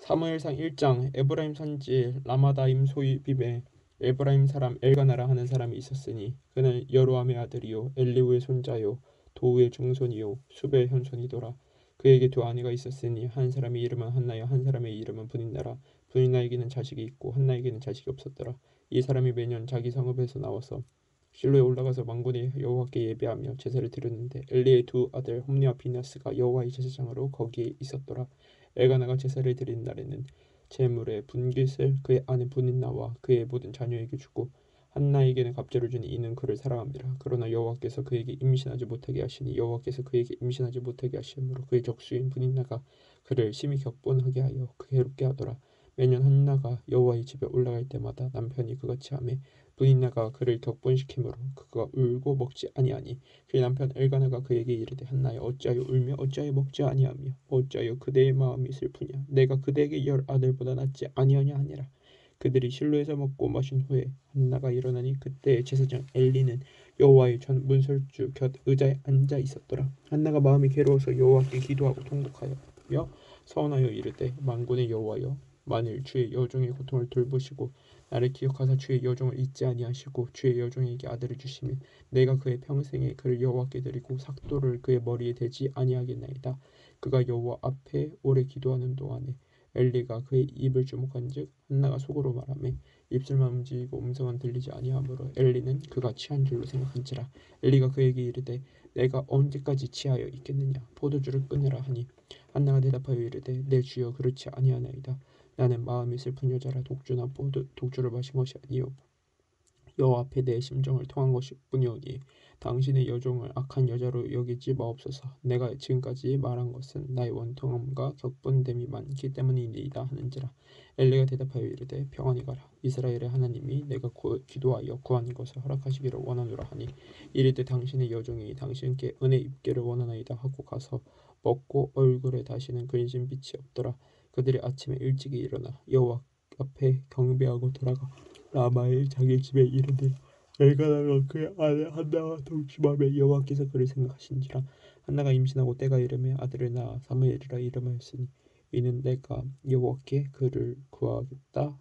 사무엘상 1장. 에브라임 산지 라마다임 소입임에 에브라임 사람 엘가나라 하는 사람이 있었으니 그는 여로함의 아들이요 엘리후의 손자요 도후의 증손이요 숲의 현손이더라. 그에게 두 아내가 있었으니 한 사람의 이름은 한나요 한 사람의 이름은 브닌나라. 브닌나에게는 자식이 있고 한나에게는 자식이 없었더라. 이 사람이 매년 자기 성읍에서 나와서 실로에 올라가서 만군의 여호와께 예배하며 제사를 드렸는데 엘리의 두 아들 홈리와 비나스가 여호와의 제사장으로 거기에 있었더라. 엘가나가 제사를 드린 날에는 제물의 분깃을 그의 아내 브닌나와 그의 모든 자녀에게 주고 한나에게는 갑절을 주니 이는 그를 사랑함이라. 그러나 여호와께서 그에게 임신하지 못하게 하시니 여호와께서 그에게 임신하지 못하게 하심으로 그의 적수인 브닌나가 그를 심히 격분하게 하여 괴롭게 하더라. 매년 한나가 여호와의 집에 올라갈 때마다 남편이 그같이 하매 브닌나가 그를 격분시키므로 그가 울고 먹지 아니하니 그의 남편 엘가나가 그에게 이르되 한나여 어찌하여 울며 어찌하여 먹지 아니하며 어찌하여 그대의 마음이 슬프냐 내가 그대에게 열 아들보다 낫지 아니하냐 하니라. 그들이 실로에서 먹고 마신 후에 한나가 일어나니 그때 제사장 엘리는 여호와의 전 문설주 곁 의자에 앉아 있었더라. 한나가 마음이 괴로워서 여호와께 기도하고 통곡하여 서원하여 이르되 만군의 여호와여 만일 주의 여종의 고통을 돌보시고 나를 기억하사 주의 여종을 잊지 아니하시고 주의 여종에게 아들을 주시면 내가 그의 평생에 그를 여호와께 드리고 삭도를 그의 머리에 대지 아니하겠나이다. 그가 여호와 앞에 오래 기도하는 동안에 엘리가 그의 입을 주목한즉 한나가 속으로 말하매 입술만 움직이고 음성은 들리지 아니하므로 엘리는 그가 취한 줄로 생각한지라. 엘리가 그에게 이르되 내가 언제까지 취하여 있겠느냐 포도주를 끊으라 하니 한나가 대답하여 이르되 내 주여 그렇지 아니하나이다. 나는 마음이 슬픈 여자라 독주를 마신 것이 아니요 여호와 앞에 내 심정을 통한 것뿐이오니 당신의 여종을 악한 여자로 여기지 마옵소서. 내가 지금까지 말한 것은 나의 원통함과 격분됨이 많기 때문이니이다 하는지라. 엘리가 대답하여 이르되 평안히 가라. 이스라엘의 하나님이 내가 기도하여 구한 것을 허락하시기를 원하노라 하니 이르되 당신의 여종이 당신께 은혜 입기를 원하나이다 하고 가서 먹고 얼굴에 다시는 근심빛이 없더라. 그들이 아침에 일찍이 일어나 여호와 앞에 경배하고 돌아가 라마의 자기 집에 이르되 엘가나가 그의 아내 한나와 동침하며 여호와께서 그를 생각하신지라. 한나가 임신하고 때가 이르매 아들을 낳아 사무엘이라 이름하였으니 이는 내가 여호와께 그를 구하겠다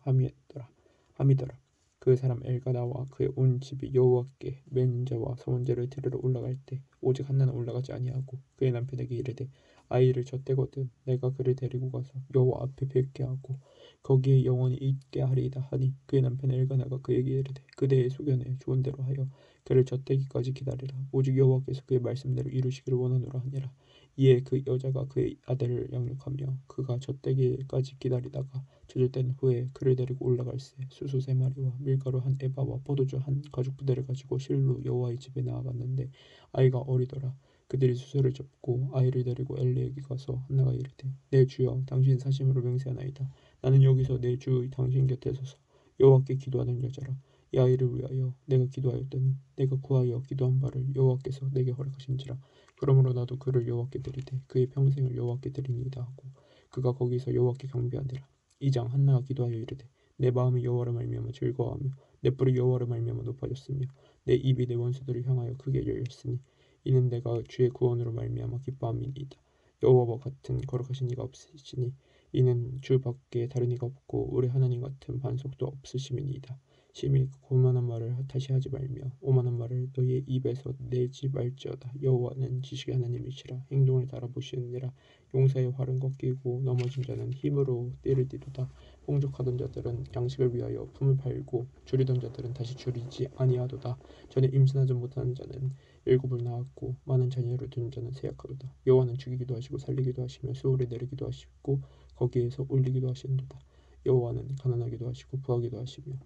함이더라. 그 사람 엘가나와 그의 온 집이 여호와께 맹제와 서문제를 드리러 올라갈 때 오직 한나는 올라가지 아니하고 그의 남편에게 이르되 아이를 젖대거든 내가 그를 데리고 가서 여호와 앞에 뵙게 하고 거기에 영원히 있게 하리이다 하니 그의 남편 엘가나가 그에게 이르되 그대의 소견에 좋은 대로 하여 그를 젖대기까지 기다리라. 오직 여호와께서 그의 말씀대로 이루시기를 원하노라 하니라. 이에 그 여자가 그의 아들을 양육하며 그가 젖대기까지 기다리다가 젖을 후에 그를 데리고 올라갈새 수소 3마리와 밀가루 한 에바와 포도주 한 가죽 부대를 가지고 실로 여호와의 집에 나아갔는데 아이가 어리더라. 그들이 수소를 접고 아이를 데리고 엘리에게 가서 한나가 이르되 내 주여 당신 사심으로 맹세하나이다. 나는 여기서 내 주 당신 곁에 서서 여호와께 기도하는 여자라. 이 아이를 위하여 내가 기도하였더니 내가 구하여 기도한 바를 여호와께서 내게 허락하신지라. 그러므로 나도 그를 여호와께 드리되 그의 평생을 여호와께 드리니이다 하고 그가 거기서 여호와께 경배하니라. 2장. 한나가 기도하여 이르되 내 마음이 여호와를 말미암아 즐거워하며 내 뿔이 여호와를 말미암아 높아졌으며 내 입이 내 원수들을 향하여 크게 열렸으니 이는 내가 주의 구원으로 말미암아 기뻐함이니이다. 여호와와 같은 거룩하신 이가 없으시니 이는 주 밖에 다른 이가 없고 우리 하나님 같은 반석도 없으심이니이다. 심히 고만한 말을 다시 하지 말며 오만한 말을 너희의 입에서 내지 말지어다. 여호와는 지식의 하나님이시라. 행동을 달아보시느니라. 용사의 활은 꺾이고 넘어진 자는 힘으로 때리디도다. 풍족하던 자들은 양식을 위하여 품을 팔고 줄이던 자들은 다시 줄이지 아니하도다. 전에 임신하지 못하는 자는 7을 낳았고 많은 자녀를 둔 자는 세약하도다. 여호와는 죽이기도 하시고 살리기도 하시며 수월에 내리기도 하시고 거기에서 올리기도 하시는도다. 여호와는 가난하기도 하시고 부하기도 하시며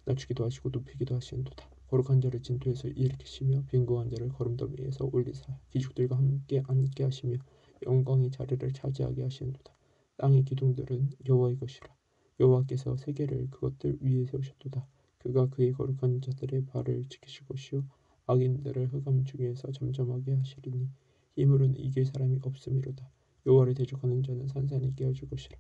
낮추기도 하시고 높이기도 하시는도다. 거룩한 자를 진토에서 일으키시며 빈궁한 자를 거름더미에서 올리사 기죽들과 함께 앉게 하시며 영광의 자리를 차지하게 하시는도다. 땅의 기둥들은 여호와의 것이라. 여호와께서 세계를 그것들 위에 세우셨도다. 그가 그의 거룩한 자들의 발을 지키실 것이요 악인들을 흑암 중에서 잠잠하게 하시리니 힘으로는 이길 사람이 없음이로다. 여호와를 대적하는 자는 산산이 깨어질 것이라.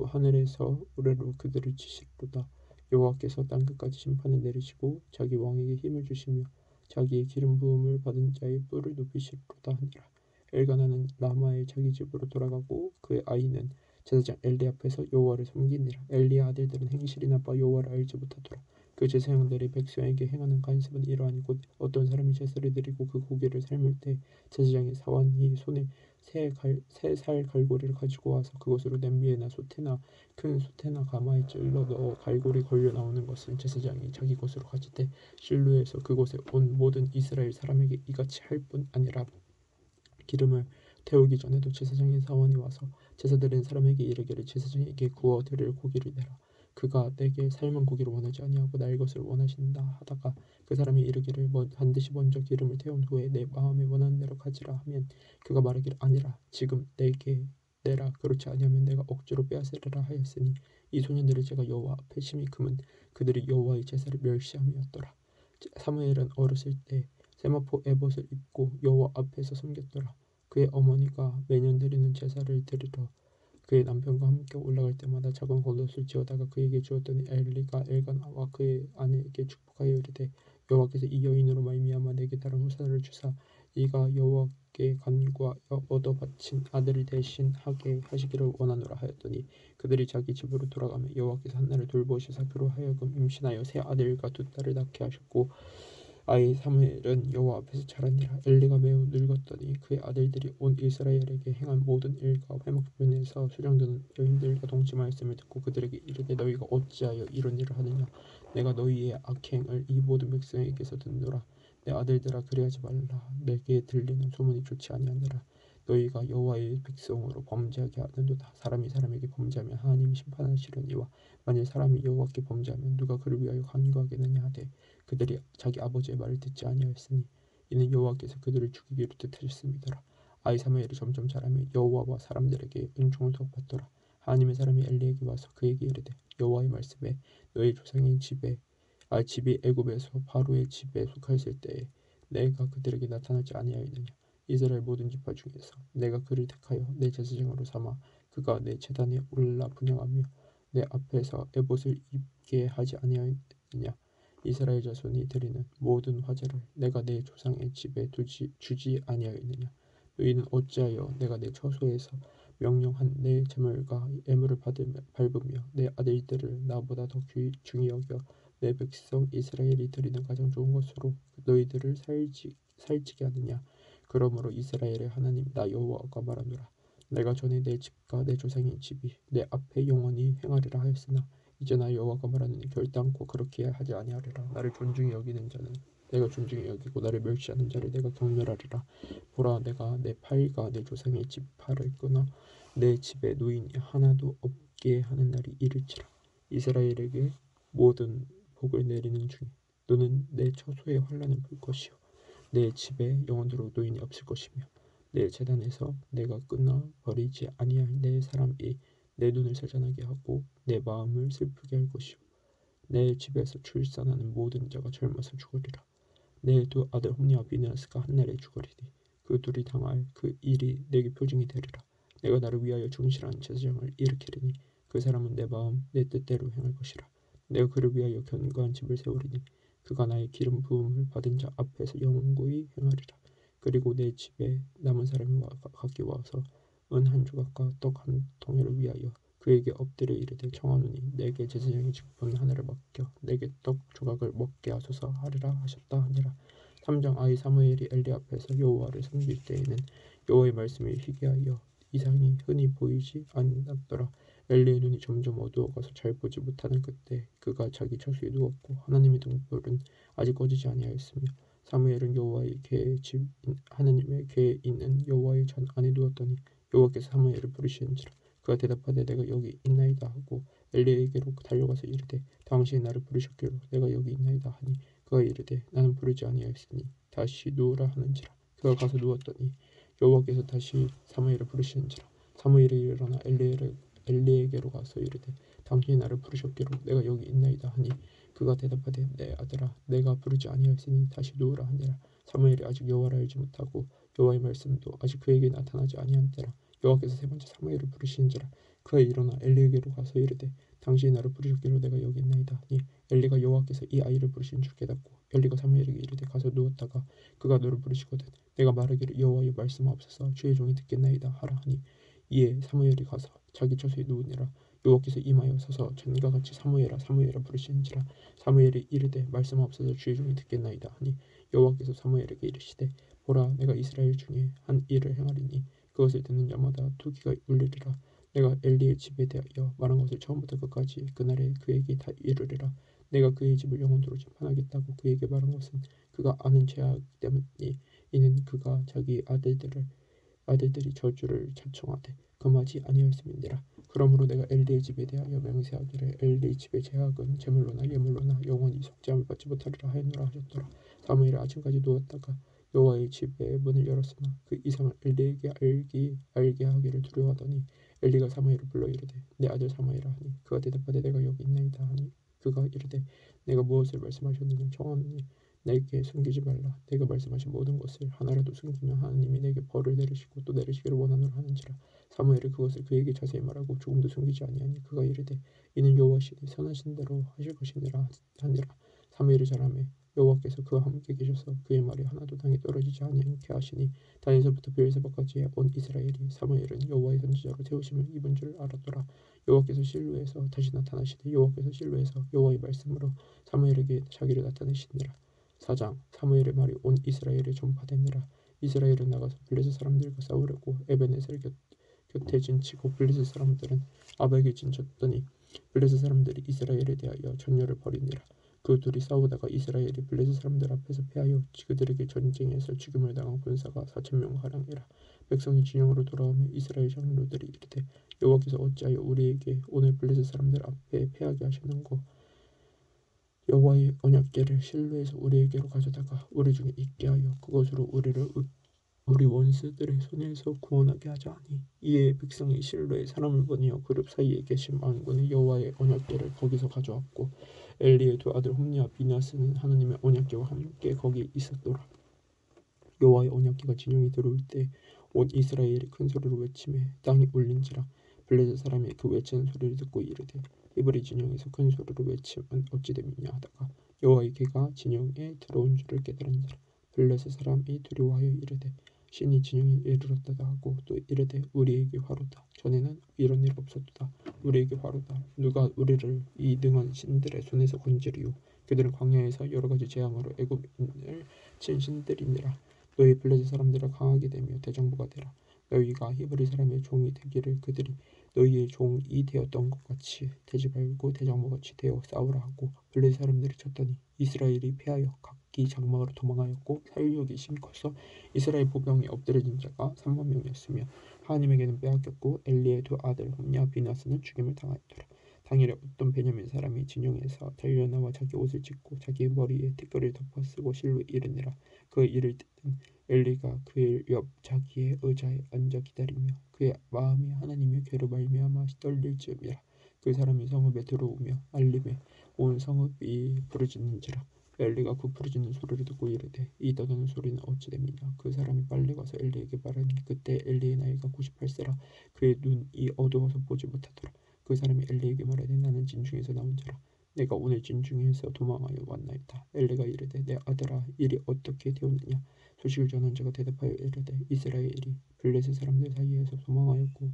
하늘에서 우레로 그들을 치시리로다. 여호와께서 땅끝까지 심판을 내리시고 자기 왕에게 힘을 주시며 자기의 기름 부음을 받은 자의 뿔을 높이시리로다 하니라. 엘가나는 라마의 자기 집으로 돌아가고 그의 아이는 제사장 엘리 앞에서 여호와를 섬기니라. 엘리의 아들들은 행실이 나빠 여호와를 알지 못하더라. 그 제사장들이 백성에게 행하는 간습은 이러하니 곧 어떤 사람이 제사를 드리고 그 고기를 삶을 때 제사장이 사완이 손에 세 살 갈고리를 가지고 와서 그것으로 냄비에나 솥에나 큰 솥에나 가마에 찔러 넣어 갈고리 걸려 나오는 것은 제사장이 자기 것으로 가지되 실로에서 그곳에 온 모든 이스라엘 사람에게 이같이 할 뿐 아니라 기름을 태우기 전에도 제사장인 사원이 와서 제사 드리는 사람에게 이르기를 제사장에게 구워 드릴 고기를 내라. 그가 내게 삶은 고기를 원하지 아니하고 날 것을 원하신다 하다가 그 사람이 이르기를 반드시 먼저 기름을 태운 후에 내 마음에 원하는 대로 가지라 하면 그가 말하기를 아니라 지금 내게 내라. 그렇지 아니하면 내가 억지로 빼앗으리라 하였으니 이 소년들을 제가 여호와 앞에 심히 금은 그들이 여호와의 제사를 멸시함이었더라. 사무엘은 어렸을 때 세마포 에봇을 입고 여호와 앞에서 섬겼더라. 그의 어머니가 매년 드리는 제사를 드리러 그의 남편과 함께 올라갈 때마다 작은 겉옷을 지어다가 그에게 주었더니 엘리가 엘가나와 그의 아내에게 축복하여 이르되 여호와께서 이 여인으로 말미암아 내게 다른 후사를 주사 이가 여호와께 간구하여 얻어 바친 아들을 대신하게 하시기를 원하노라 하였더니 그들이 자기 집으로 돌아가며 여호와께서 한나를 돌보시사 그로 하여금 임신하여 세 아들과 두 딸을 낳게 하셨고 아이 사무엘은 여호와 앞에서 자라니라. 엘리가 매우 늙었더니 그의 아들들이 온 이스라엘에게 행한 모든 일과 회막변에서 수령되는 여인들과 동침하였음을 듣고 그들에게 이르되 너희가 어찌하여 이런 일을 하느냐. 내가 너희의 악행을 이 모든 백성에게서 듣노라. 내 아들들아 그리하지 말라. 내게 들리는 소문이 좋지 아니하니라. 너희가 여호와의 백성으로 범죄하게 하는도다. 사람이 사람에게 범죄하면 하나님이 심판하시려니와 만일 사람이 여호와께 범죄하면 누가 그를 위하여 간구하겠느냐 하되 그들이 자기 아버지의 말을 듣지 아니하였으니 이는 여호와께서 그들을 죽이기로 뜻하셨음이더라. 아이 사무엘이 점점 자라며 여호와와 사람들에게 은총을 더욱 받더라. 하나님의 사람이 엘리에게 와서 그에게 이르되 여호와의 말씀에 너희 조상의 집이 애굽에서 바로의 집에 속하였을 때에 내가 그들에게 나타나지 아니하였느냐. 이스라엘 모든 지파 중에서 내가 그를 택하여 내 제사장으로 삼아 그가 내 제단에 올라 분향하며 내 앞에서 에봇을 입게 하지 아니하였느냐. 이스라엘 자손이 드리는 모든 화제를 내가 내 조상의 집에 주지 아니하였느냐. 너희는 어찌하여 내가 내 처소에서 명령한 내 제물과 예물을 밟으며 내 아들들을 나보다 더 중히 여겨 내 백성 이스라엘이 드리는 가장 좋은 것으로 너희들을 살찌게 하느냐. 그러므로 이스라엘의 하나님 나 여호와가 말하노라. 내가 전에 내 집과 내 조상의 집이 내 앞에 영원히 행하리라 하였으나 이제 나 여호와가 말하노니 결단코 그렇게 하지 아니하리라. 나를 존중히 여기는 자는 내가 존중히 여기고 나를 멸시하는 자를 내가 경멸하리라. 보라 내가 내 팔과 내 조상의 집 팔을 끊어 내 집에 노인이 하나도 없게 하는 날이 이를지라. 이스라엘에게 모든 복을 내리는 중에 너는 내 처소에 환난을 볼 것이요 내 집에 영원토록 노인이 없을 것이며 내 제단에서 내가 끊어 버리지 아니할 내 사람이 내 눈을 살잖하게 하고 내 마음을 슬프게 할 것이요 내 집에서 출산하는 모든 자가 젊어서 죽으리라. 내 두 아들 홈니와 비느하스가 한날에 죽으리니 그 둘이 당할 그 일이 내게 표징이 되리라. 내가 나를 위하여 충실한 제사장을 일으키리니 그 사람은 내 마음 내 뜻대로 행할 것이라. 내가 그를 위하여 견고한 집을 세우리니 그가 나의 기름 부음을 받은 자 앞에서 영원히 행하리라. 그리고 내 집에 남은 사람이 가까이 와서 은 한 조각과 떡 한 덩이를 위하여 그에게 엎드려 이르되 청하노니 내게 제사장의 직분 하나를 맡겨 내게 떡 조각을 먹게 하소서 하리라 하셨다 하니라. 3장 아이 사무엘이 엘리 앞에서 여호와를 섬길 때에는 여호와의 말씀이 희귀하여 이상이 흔히 보이지 않았더라. 엘리의 눈이 점점 어두워가서 잘 보지 못하는 그때 그가 자기 처소에 누웠고 하나님의 등불은 아직 꺼지지 아니하였으며 사무엘은 여호와의 궤에 하나님의 궤에 있는 여호와의 전 안에 누웠더니 여호와께서 사무엘을 부르시는지라. 그가 대답하되 내가 여기 있나이다 하고 엘리에게로 달려가서 이르되 당신이 나를 부르셨기로 내가 여기 있나이다 하니 그가 이르되 나는 부르지 아니하였으니 다시 누우라 하는지라. 그가 가서 누웠더니 여호와께서 다시 사무엘을 부르시는지라. 사무엘이 일어나 엘리에게로 가서 이르되 당신이 나를 부르셨기로 내가 여기 있나이다 하니 그가 대답하되 내 아들아 내가 부르지 아니하였으니 다시 누우라 하니라. 사무엘이 아직 여호와를 알지 못하고 여호와의 말씀도 아직 그에게 나타나지 아니한 때라. 여호와께서 세 번째 사무엘을 부르시는지라. 그가 일어나 엘리에게로 가서 이르되 당신이 나를 부르셨기로 내가 여기 있나이다 하니 엘리가 여호와께서 이 아이를 부르신 줄 깨닫고 엘리가 사무엘에게 이르되 가서 누웠다가 그가 너를 부르시거든 내가 말하기를 여호와의 말씀하옵소서 주의 종이 듣겠나이다 하라 하니 이에 사무엘이 가서 자기 처소에 누우니라. 여호와께서 임하여 서서 전과 같이 사무엘아 사무엘아 부르시는지라. 사무엘이 이르되 말씀하옵소서 주의 종이 듣겠나이다 하니 여호와께서 사무엘에게 이르시되 보라 내가 이스라엘 중에 한 일을 행하리니 그것을 듣는 자마다 투기가 울리리라. 내가 엘리의 집에 대하여 말한 것을 처음부터 끝까지 그날에 그에게 다 이르리라. 내가 그의 집을 영원토록 심판하겠다고 그에게 말한 것은 그가 아는 죄악이기 때문이니 이는 그가 자기 아들들이 저주를 자청하되 금하지 아니하였음이니라. 그러므로 내가 엘리의 집에 대하여 맹세하기를 엘리 집의 죄악은 제물로나 예물로나 영원히 속죄함을 받지 못하리라 하였노라 하셨더라. 사무엘이 아침까지 누웠다가 여호와의 집의 문을 열었으나 그 이상을 엘리에게 알게 하기를 두려워하더니 엘리가 사무엘을 불러 이르되 내 아들 사무엘아 하니 그가 대답하되 내가 여기 있나이다 하니 그가 이르되 내가 무엇을 말씀하셨느냐 청하노니 내게 숨기지 말라. 내가 말씀하신 모든 것을 하나라도 숨기면 하나님이 내게 벌을 내리시고 또 내리시기를 원하노라 하는지라. 사무엘이 그것을 그에게 자세히 말하고 조금도 숨기지 아니하니 그가 이르되 이는 여호와시니 선하신 대로 하실 것이니라 하니라. 사무엘이 자라매 여호와께서 그와 함께 계셔서 그의 말이 하나도 땅에 떨어지지 아니하게 하시니 단에서부터 베엘세바까지 온 이스라엘이 사무엘은 여호와의 선지자로 세우심을 입은 줄 알았더라. 여호와께서 실로에서 다시 나타나시되 여호와께서 실로에서 여호와의 말씀으로 사무엘에게 자기를 나타내시니라. 4장 사무엘의 말이 온 이스라엘에 전파되니라. 이스라엘은 나가서 블레셋 사람들과 싸우려고 에베네셀 곁에 진치고 블레셋 사람들은 아벡에 진쳤더니 블레셋 사람들이 이스라엘에 대하여 전열을 벌이니라. 그 둘이 싸우다가 이스라엘이 블레셋 사람들 앞에서 패하여 그들에게 전쟁에서 죽임을 당한 군사가 4,000명 가량이라. 백성이 진영으로 돌아오며 이스라엘 장로들이 이르되 여호와께서 어찌하여 우리에게 오늘 블레셋 사람들 앞에 패하게 하셨는고 여호와의 언약궤를 실로에서 우리에게로 가져다가 우리 중에 있게 하여 그것으로 우리를 우리 원수들의 손에서 구원하게 하자니 이에 백성이 실로에 사람을 보내어 그룹 사이에 계신 만군의 여호와의 언약궤를 거기서 가져왔고 엘리의 두 아들 홈리와 비나스는 하나님의 언약궤와 함께 거기 있었더라. 여호와의 언약궤가 진영이 들어올 때 온 이스라엘이 큰 소리로 외치매 땅이 울린지라. 블레셋 사람이 그 외치는 소리를 듣고 이르되 히브리 진영에서 큰 소리로 외침은 어찌 됨이냐 하다가 여호와의 궤가 진영에 들어온 줄을 깨달은지라. 블레셋 사람이 두려워하여 이르되 신이 진영에 이르렀다 하고 또 이르되 우리에게 화로다. 전에는 이런 일 없었도다. 우리에게 화로다. 누가 우리를 이 능한 신들의 손에서 건지리요. 그들은 광야에서 여러 가지 재앙으로 애굽인을 친 신들이니라. 너희 블레셋 사람들을 강하게 되며 대장부가 되라. 너희가 히브리 사람의 종이 되기를 그들이 너희의 종이 되었던 것 같이 되지 말고 대장부같이 되어 싸우라 하고 블레셋 사람들이 쳤더니 이스라엘이 패하여 각기 장막으로 도망하였고 사륙이 심커서 이스라엘 보병에 엎드려진 자가 3만 명이었으며 하나님에게는 빼앗겼고 엘리의 두 아들 홈리와 비나스는 죽임을 당하였더라. 당일에 어떤 베냐민 사람이 진영에서 달려나와 자기 옷을 찢고 자기의 머리에 티끌을 덮어 쓰고 실로 이르니라. 그 일을 듣는 엘리가 그의 옆 자기의 의자에 앉아 기다리며 그의 마음이 하나님의 괴로 말미암아 떨릴 즈음이라. 그 사람이 성읍에 들어오며 알림에 온 성읍이 부르짖는지라. 엘리가 그 부르짖는 소리를 듣고 이르되 이 떠드는 소리는 어찌 됨이냐. 그 사람이 빨리 가서 엘리에게 말하니 그때 엘리의 나이가 98세라. 그의 눈이 어두워서 보지 못하더라. 그 사람이 엘리에게 말하되 나는 진중에서 나온 자라. 내가 오늘 진중에서 도망하여 왔나이다. 엘리가 이르되 내 아들아 일이 어떻게 되었느냐. 소식을 전한 자가 대답하여 이르되 이스라엘이 블레셋 사람들 사이에서 도망하였고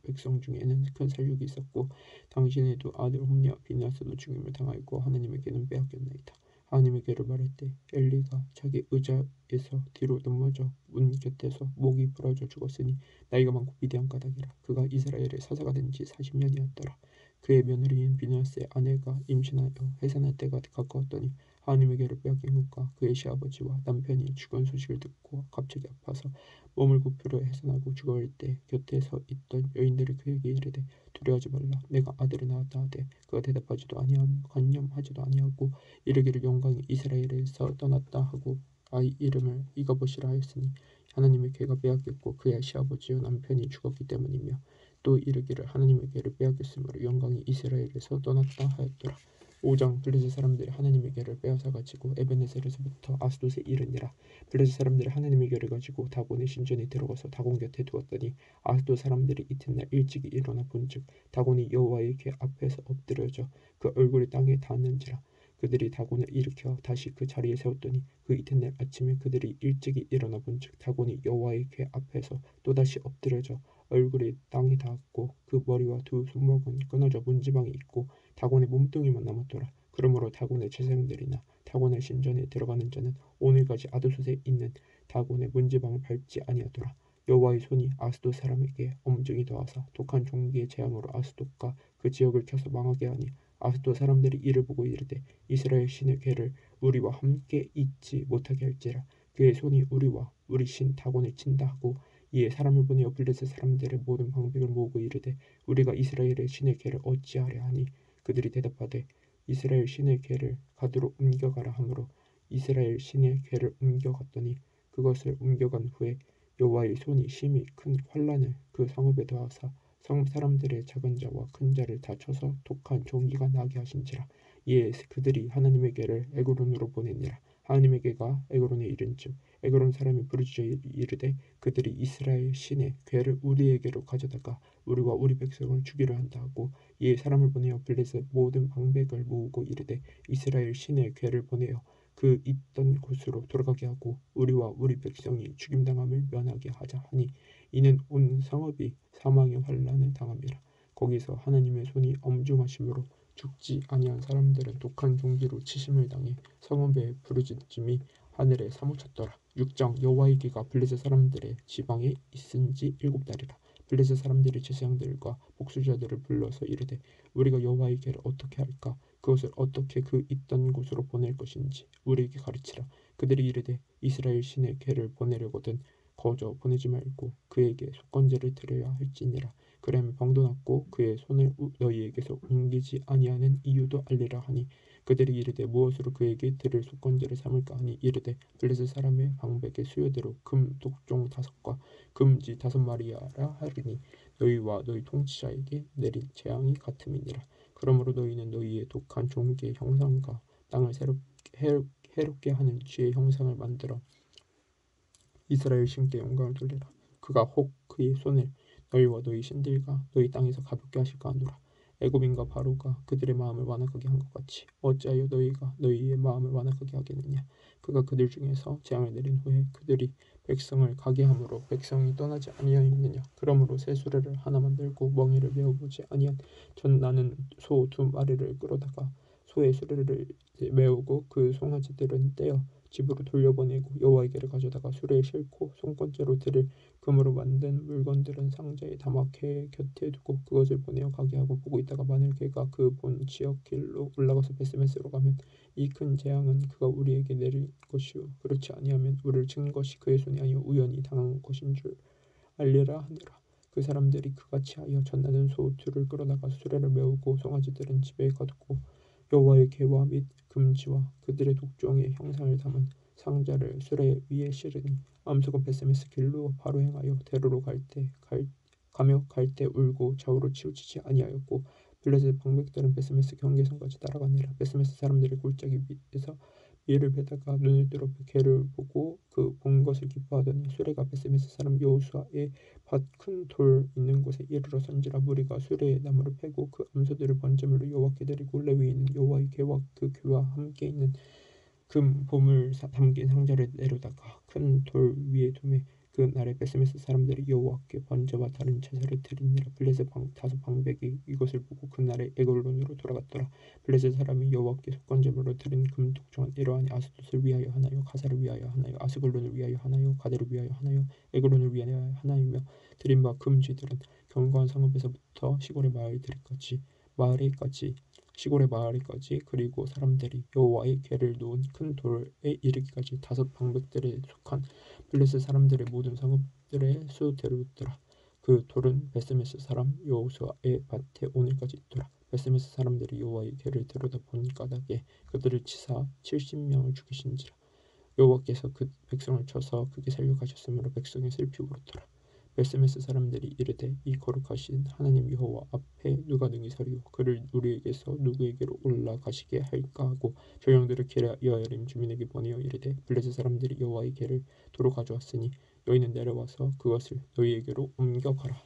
백성 중에는 큰 살육이 있었고 당신의 두 아들 홈리와 비나스도 죽임을 당하였고 하나님에게는 빼앗겼나이다. 하나님의 괴를 말할 때 엘리가 자기 의자에서 뒤로 넘어져 문 곁에서 목이 부러져 죽었으니 나이가 많고 비대한 까닭이라. 그가 이스라엘의 사사가 된 지 40년이었더라. 그의 며느리인 비나스의 아내가 임신하여 해산할 때가 가까웠더니 하나님의 괴를 빼앗긴 후가 그의 시아버지와 남편이 죽은 소식을 듣고 갑자기 아파서 몸을 굽히려 해산하고 죽어올 때 곁에 서 있던 여인들이 그에게 이르되 두려워하지 말라. 내가 아들을 낳았다 하되 그가 대답하지도 아니하며 관념하지도 아니하고 이르기를 영광이 이스라엘에서 떠났다 하고 아이 이름을 이가봇이라 하였으니 하나님의 괴가 빼앗겼고 그의 시아버지와 남편이 죽었기 때문이며 또 이르기를 하나님의 괴를 빼앗겼으므로 영광이 이스라엘에서 떠났다 하였더라. 5장 블레셋 사람들이 하나님의 괴를 빼앗아 가지고 에베네셀에서부터 아스돗에 이르니라. 블레셋 사람들이 하나님의 괴를 가지고 다곤의 신전에 들어가서 다곤 곁에 두었더니 아스돗 사람들이 이튿날 일찍이 일어나 본즉 다곤이 여호와의 궤 앞에서 엎드려져 그 얼굴이 땅에 닿았는지라. 그들이 다곤을 일으켜 다시 그 자리에 세웠더니 그 이튿날 아침에 그들이 일찍이 일어나 본즉 다곤이 여호와의 궤 앞에서 또다시 엎드려져 얼굴이 땅에 닿았고 그 머리와 두 손목은 끊어져 문지방이 있고 다곤의 몸뚱이만 남았더라. 그러므로 다곤의 제사장들이나 다곤의 신전에 들어가는 자는 오늘까지 아두솥에 있는 다곤의 문지방을 밟지 아니하더라. 여호와의 손이 아스돗 사람에게 엄중히 더하사 독한 종기의 재앙으로 아스돗과 그 지역을 쳐서 망하게 하니 아스돗 사람들이 이를 보고 이르되 이스라엘 신의 궤를 우리와 함께 잊지 못하게 할지라. 그의 손이 우리와 우리 신 다곤을 친다 하고 이에 사람을 보내어 블레셋 사람들의 모든 방백을 모으고 이르되 우리가 이스라엘의 신의 궤를 어찌하랴 하니 그들이 대답하되 이스라엘 신의 궤를 가드로 옮겨가라 하므로 이스라엘 신의 궤를 옮겨갔더니 그것을 옮겨간 후에 여호와의 손이 심히 큰 환란을 그 성읍에 더하사 성읍 사람들의 작은 자와 큰 자를 다 쳐서 독한 종기가 나게 하신지라. 이에 그들이 하나님의 궤를 에그론으로 보내니라. 하나님의 궤가 에그론에 이른즉 에그론 사람이 부르짖어 이르되 그들이 이스라엘 신의 궤를 우리에게로 가져다가 우리와 우리 백성을 죽이려 한다 하고 이에 사람을 보내어 블레셋 모든 방백을 모으고 이르되 이스라엘 신의 궤를 보내어 그 있던 곳으로 돌아가게 하고 우리와 우리 백성이 죽임당함을 면하게 하자 하니 이는 온 성읍이 사망의 환난을 당함이라. 거기서 하나님의 손이 엄중하심으로 죽지 아니한 사람들은 독한 종기로 치심을 당해 성읍의 부르짖음이 하늘에 사무쳤더라. 6장 여호와의 궤가 블레셋 사람들의 지방에 있은지 7달이라. 블레셋 사람들이 제사장들과 복수자들을 불러서 이르되 우리가 여호와의 궤를 어떻게 할까? 그것을 어떻게 그 있던 곳으로 보낼 것인지 우리에게 가르치라. 그들이 이르되 이스라엘 신의 궤를 보내려거든 거저 보내지 말고 그에게 속건제를 드려야 할지니라. 그러면 병도 낫고 그의 손을 너희에게서 옮기지 아니하는 이유도 알리라 하니 그들이 이르되 무엇으로 그에게 드릴 속건제를 삼을까 하니 이르되 블레셋 사람의 방백의 수요대로 금 독종 5과 금지 5마리야라 하리니 너희와 너희 통치자에게 내린 재앙이 같음이니라. 그러므로 너희는 너희의 독한 종기의 형상과 땅을 해롭게 하는 쥐의 형상을 만들어 이스라엘 신께 영광을 돌리라. 그가 혹 그의 손을 너희와 너희 신들과 너희 땅에서 가볍게 하실까 하노라. 애굽인과 바로가 그들의 마음을 완악하게 한 것 같이 어찌하여 너희가 너희의 마음을 완악하게 하겠느냐. 그가 그들 중에서 재앙을 내린 후에 그들이 백성을 가게 함으로 백성이 떠나지 아니하였느냐. 그러므로 새 수레를 하나 만들고 멍에를 메어보지 아니한 전 나는 소 2마리를 끌어다가 소의 수레를 메우고 그 송아지들은 떼어 집으로 돌려보내고 여호와의 궤를 가져다가 수레에 싣고 손권죄로 드릴 금으로 만든 물건들은 상자에 담아 궤 곁에 두고 그것을 보내어 가게 하고 보고 있다가 만일 궤가 그 본 지역 길로 올라가서 베스메스로 가면 이 큰 재앙은 그가 우리에게 내릴 것이요 그렇지 아니하면 우리를 친 것이 그의 손이 아니요 우연히 당한 것인 줄 알리라 하니라. 그 사람들이 그같이 하여 전나는 소 2를 끌어다가 수레를 메우고 송아지들은 집에 가두고 여호와의 궤와 및 금지와 그들의 독종의 형상을 담은 상자를 수레 위에 실으니 암소가 베스메스 길로 바로 행하여 대로로 가며 갈 때 울고 좌우로 치우치지 아니하였고 블레셋 방백들은 베스메스 경계선까지 따라가니라. 베스메스 사람들이 골짜기 밑에서 이를 베다가 눈을 들어 궤를 보고 그 본 것을 기뻐하더니 수레가 베스메스 사람 여호수아의 밭 큰 돌 있는 곳에 이르러 선지라. 무리가 수레에 나무를 패고 그 암소들을 번제물로 여호와께 드리고 레위인은 여호와의 궤와 그 궤와 함께 있는 금 보물 담긴 상자를 내려다가 큰 돌 위에 두매 그 날에 베스메스 사람들이 여호와께 번제와 다른 제사를 드리니라. 블레셋 5방백이 이것을 보고 그 날에 에글론으로 돌아갔더라. 블레셋 사람이 여호와께 속건제물로 드린 금 독종은 이러하니 아스돗을 위하여 하나요 가사를 위하여 하나요 아스글론을 위하여 하나요 가데를 위하여 하나요 에글론을 위하여 하나이며 드린 바 금쥐들은 견고한 성읍에서부터 시골의 마을에까지 시골의 마을에까지 그리고 사람들이 여호와의 궤를 놓은 큰 돌에 이르기까지 5방백들에 속한 블레셋 사람들의 모든 성읍들의 수대로더라. 그 돌은 베스메스 사람 여호수아의 밭에 오늘까지 있더라. 베스메스 사람들이 여호와의 궤를 들여다본 까닭에 그들을 치사 70명을 죽이신지라. 여호와께서 그 백성을 쳐서 크게 살려가셨으므로 백성이 슬피 울었더라. 베스메스 사람들이 이르되 이 거룩하신 하나님 여호와 앞에 누가 능히 서리요 그를 우리에게서 누구에게로 올라가시게 할까 하고 저영들을 기랴여아림 주민에게 보내어 이르되 블레셋 사람들이 여호와의 궤를 도로 가져왔으니 너희는 내려와서 그것을 너희에게로 옮겨가라.